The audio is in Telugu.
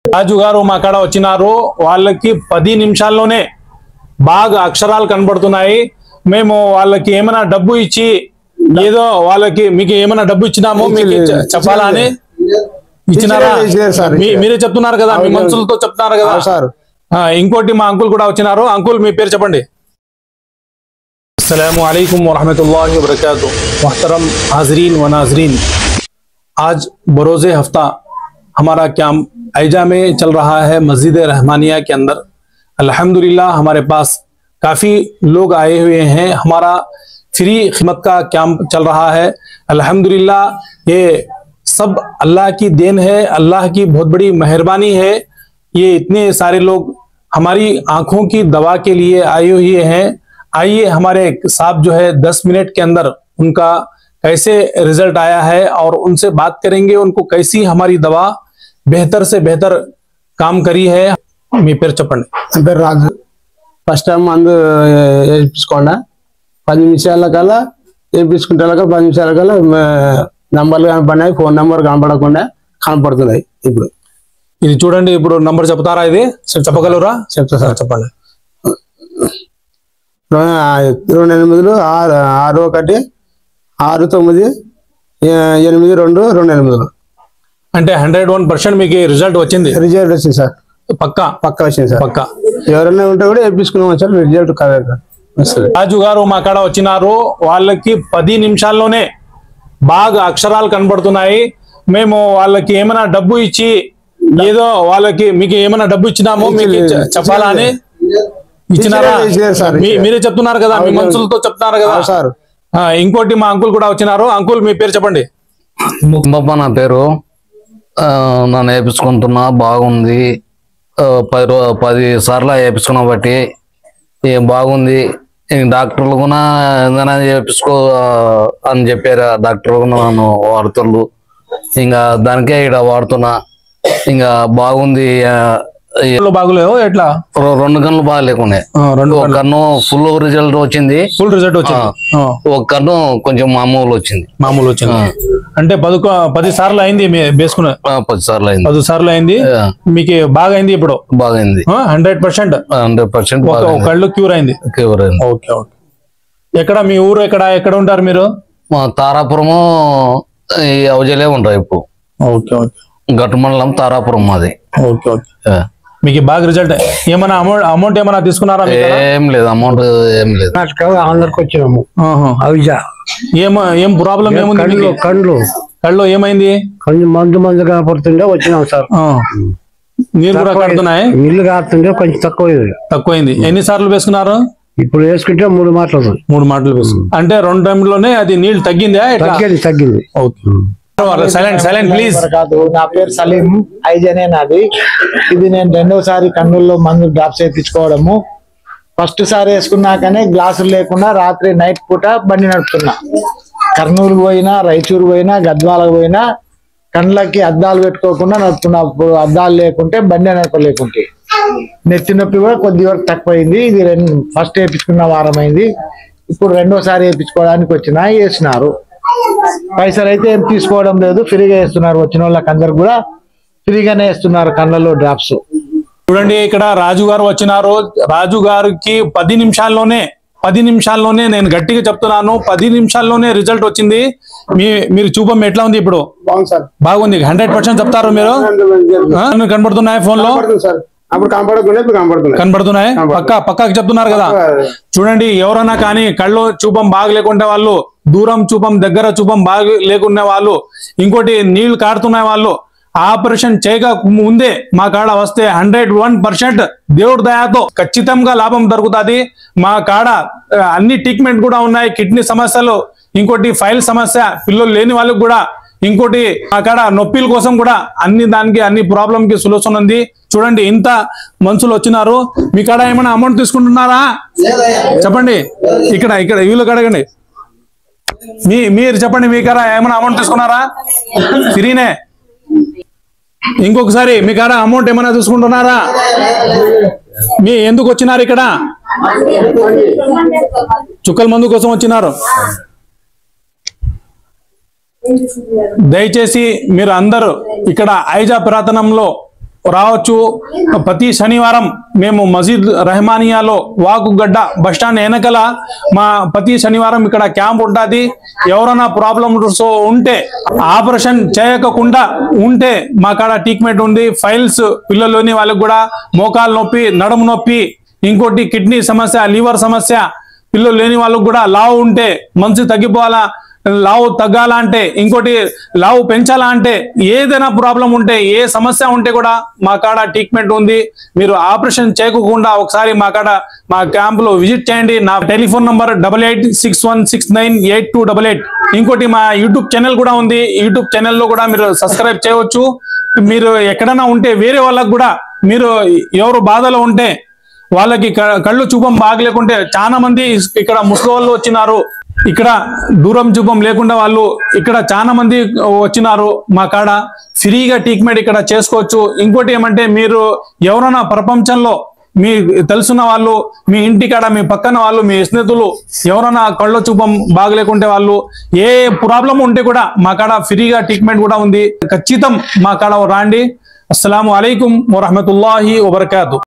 రాజు గారు మా కాడ వచ్చినారు. వాళ్ళకి 10 నిమిషాల్లోనే బాగా అక్షరాలు కనబడుతున్నాయి. మేము వాళ్ళకి ఏమైనా డబ్బు ఇచ్చి ఏదో వాళ్ళకి మీకు ఏమైనా డబ్బు ఇచ్చినామో మీకు చెప్పాలా అని ఇచ్చినారా? మీరే చెప్తున్నారు కదా, మీ మనుషులతో చెప్తున్నారు కదా సార్. ఇంకోటి మా అంకుల్ కూడా వచ్చినారు. అంకుల్ మీ పేరు చెప్పండి. अस्सलामु अलैकुम वरहमतुल्लाहि वबरकातुहू। मोहतरम हाजरीन व नाजरीन, आज बरोज़े हफ्ता हमारा कैंप ऐजा में चल रहा है, मस्जिद रहमानिया के अंदर। अल्हम्दुलिल्लाह हमारे पास काफ़ी लोग आए हुए हैं। हमारा फ्री खिदमत का कैंप चल रहा है। अल्हम्दुलिल्लाह ये सब अल्लाह की देन है, अल्लाह की बहुत बड़ी मेहरबानी है। ये इतने सारे लोग हमारी आंखों की दवा के लिए आए हुए हैं। आइए हमारे साहब जो है 10 मिनट के अंदर उनका कैसे रिजल्ट आया है और उनसे बात करेंगे, उनको कैसी हमारी दवा बेहतर से बेहतर काम करी है। మీ పేరు చెప్పండి. పేరు రాజు. ఫస్ట్ టైం మందు వేయించుకోండా 10 నిమిషాల కల్లా వేయించుకుంటే 10 నిమిషాల కల్లా నంబర్లు కనపడినాయి, ఫోన్ నెంబర్ కనపడకుండా కనపడుతున్నాయి. ఇప్పుడు ఇది చూడండి. ఇప్పుడు నంబర్ చెప్తారా? ఇది చెప్పగలరా? చెప్తా సార్. చెప్పండి. 2861698228. అంటే 101% మీకు రిజల్ట్ వచ్చింది. రిజల్ట్ వచ్చింది సార్. పక్కా వచ్చింది సార్. పక్కా. ఎవరైనా ఉంటే కూడా వేయించుకున్నాం సార్, రిజల్ట్ కరెక్ట్. రాజు గారు మా కాడ వచ్చినారు. వాళ్ళకి 10 నిమిషాల్లోనే బాగా అక్షరాలు కనబడుతున్నాయి. మేము వాళ్ళకి ఏమైనా డబ్బు ఇచ్చి ఏదో వాళ్ళకి మీకు ఏమైనా డబ్బు ఇచ్చినామో మీకు చెప్పాలా అని ఇచ్చినారా? మీరే చెప్తున్నారు కదా, మీ మనుషులతో చెప్తున్నారు కదా సార్. ఇంకోటి మా అంకుల్ కూడా వచ్చినారు. అంకుల్ మీ పేరు చెప్పండి. నా పేరు. నన్ను వేయించుకుంటున్నా, బాగుంది. 10 సార్లు వేయించుకున్నా బట్టి బాగుంది. డాక్టర్లు కూడా ఏదైనా చేయించుకో అని చెప్పారు. డాక్టర్లు కూడా నన్ను వాడుతున్నారు. ఇంకా దానికే ఇక్కడ వాడుతున్నా. ఇంకా బాగుంది. బాగులేవు ఎట్లా? 2 కన్నులు బాగా లేకుండా, ఒక కన్ను ఫుల్ రిజల్ట్ వచ్చింది. ఫుల్ రిజల్ట్ వచ్చింది. ఒక కన్ను కొంచెం మామూలు వచ్చింది. అంటే 10 సార్లు అయింది వేసుకున్న. 10 సార్లు అయింది. 10 సార్లు అయింది. మీకు బాగా అయింది. ఇప్పుడు బాగా అయింది. 100% కళ్ళు క్యూర్ అయింది. Okay okay. ఎక్కడ మీ ఊరు? ఎక్కడ ఉంటారు మీరు? మా తారాపురము అవజలే ఉంటారు ఇప్పుడు. Okay okay. గట్టు మండలం తారాపురం మాది. Okay okay. మీకు బాగా రిజల్ట్. ఏమైనా అమౌంట్ ఏమైనా తీసుకున్నారా? ఏం లేదు, అమౌంట్ ఏం లేదు. అందరికి వచ్చినాము. ఏం ప్రాబ్లం ఏముంది? కళ్ళు ఏమైంది? కొంచెం మందు కనపడుతుండే వచ్చినాం సార్. నీళ్ళు కూడా కారుతున్నాయి. నీళ్లు కారుతుండే కొంచెం తక్కువైంది. ఎన్ని సార్లు వేసుకున్నారు? ఇప్పుడు వేసుకుంటే 3 మాటలు. 3 మాటలు వేసుకున్నారు. అంటే 2 టైంలోనే అది నీళ్ళు తగ్గిందా? తగ్గింది. ఓకే. Silent please. నా పేరు సలీం. ఐజనే నాది. ఇది నేను 2వ సారి కన్నుల్లో మందు డ్రాప్స్ వేయించుకోవడము. ఫస్ట్ సారి వేసుకున్నాకనే గ్లాసులు లేకుండా రాత్రి నైట్ పూట బండి నడుపుతున్నా. కర్నూలు పోయినా, రాయచూరు పోయినా, గద్వాలకు పోయినా కళ్ళకి అద్దాలు పెట్టుకోకుండా నడుపుతున్నా. అప్పుడు అద్దాలు లేకుంటే బండి నడపలేకుంటే నెత్తి నొప్పి కూడా కొద్ది వరకు తక్కువైంది. ఇది ఫస్ట్ వేయించుకున్న వారం అయింది. ఇప్పుడు 2వ సారి వేయించుకోవడానికి వచ్చినా వేసినారు. పైసలు అయితే ఏం తీసుకోవడం లేదు, ఫ్రీగా వేస్తున్నారు. వచ్చిన వాళ్ళకి అందరు కూడా ఫ్రీగానే వేస్తున్నారు కళ్ళలో డ్రాప్స్. చూడండి, ఇక్కడ రాజు గారు వచ్చినారు. రాజు గారికి 10 నిమిషాల్లోనే నేను గట్టిగా చెప్తున్నాను, 10 నిమిషాల్లోనే రిజల్ట్ వచ్చింది. మీరు చూపం ఎట్లా ఉంది ఇప్పుడు? బాగుంది. 100% చెప్తారు మీరు? కనబడుతున్నాయి ఫోన్ లో? కనబడుతున్నాయి. పక్కాకి చెప్తున్నారు కదా. చూడండి, ఎవరన్నా కానీ కళ్ళు చూపం బాగా లేకుంటే వాళ్ళు, దూరం చూపం దగ్గర చూపం బాగా లేకునే వాళ్ళు, ఇంకోటి నీళ్లు కారుతున్నాయి వాళ్ళు, ఆపరేషన్ చేయక ముందే మా కాడ వస్తే 101% దేవుడి దయాతో ఖచ్చితంగా లాభం దొరుకుతుంది. మా కాడ అన్ని ట్రీట్మెంట్ కూడా ఉన్నాయి. కిడ్నీ సమస్యలు, ఇంకోటి ఫైల్ సమస్య, పిల్లలు లేని వాళ్ళకి కూడా, ఇంకోటి మా కాడ నొప్పిల కోసం కూడా అన్ని ప్రాబ్లం కి సొల్యూషన్ ఉంది. చూడండి, ఇంత మనుషులు వచ్చినారు. మీ కాడ ఏమైనా అమౌంట్ తీసుకుంటున్నారా? చెప్పండి. ఇక్కడ వీళ్ళకి అడగండి. మీరు చెప్పండి, మీ కాడ ఏమైనా అమౌంట్ తీసుకున్నారా? ఫ్రీనే. ఇంకొకసారి, మీ కాడ అమౌంట్ ఏమైనా తీసుకుంటున్నారా? మీ ఎందుకు వచ్చినారు ఇక్కడ? చుక్కల మందు కోసం వచ్చినారు. దయచేసి మీరు అందరూ ఇక్కడ ఐజా పురాతనంలో రావచ్చు. ప్రతి శనివారం మేము మసీద్ రెహమానియాలో వాకుగడ్డ బస్టాండ్ వెనకల మా ప్రతి శనివారం ఇక్కడ క్యాంప్ ఉంటుంది. ఎవరైనా ప్రాబ్లమ్స్ ఉంటే, ఆపరేషన్ చేయకుండా ఉంటే మా కాడ ట్రీట్మెంట్ ఉంది. ఫైల్స్ పిల్లల్లోని వాళ్ళకి కూడా మోకాలు నొప్పి, నడుము నొప్పి, ఇంకోటి కిడ్నీ సమస్య, లివర్ సమస్య, పిల్లలు లేని వాళ్ళకు కూడా లావు ఉంటే, మనసు తగ్గిపోవాలా, లావు తగ్గాలా అంటే, ఇంకోటి లావు పెంచాలా అంటే, ఏదైనా ప్రాబ్లం ఉంటే, ఏ సమస్య ఉంటే కూడా మా కాడ ట్రీట్మెంట్ ఉంది. మీరు ఆపరేషన్ చేయకుండా ఒకసారి మా కాడ మా క్యాంప్ లో విజిట్ చేయండి. నా టెలిఫోన్ నంబర్ 8861698288. ఇంకోటి మా యూట్యూబ్ ఛానల్ కూడా ఉంది. యూట్యూబ్ ఛానల్లో కూడా మీరు సబ్స్క్రైబ్ చేయవచ్చు. మీరు ఎక్కడైనా ఉంటే వేరే వాళ్ళకు కూడా, మీరు ఎవరు బాధలో ఉంటే వాళ్ళకి కళ్ళు చూపం బాగలేకుంటే, చాలా మంది ఇక్కడ ముసలి వాళ్ళు వచ్చినారు, ఇక్కడ దూరం చూపం లేకుండా వాళ్ళు ఇక్కడ చాలా మంది వచ్చినారు. మా కాడ ఫ్రీగా ట్రీట్మెంట్ ఇక్కడ చేసుకోవచ్చు. ఇంకోటి ఏమంటే, మీరు ఎవరైనా ప్రపంచంలో మీ తెలుసున్న వాళ్ళు, మీ ఇంటికాడ మీ పక్కన వాళ్ళు, మీ స్నేహితులు ఎవరైనా కళ్ళ చూపం బాగలేకుంటే వాళ్ళు ఏ ప్రాబ్లం ఉంటే కూడా మా కాడ ఫ్రీగా ట్రీట్మెంట్ కూడా ఉంది. ఖచ్చితం మా కాడ రాండి. అస్సలాము అలైకుం వరహమతుల్లాహి వబరకాతు.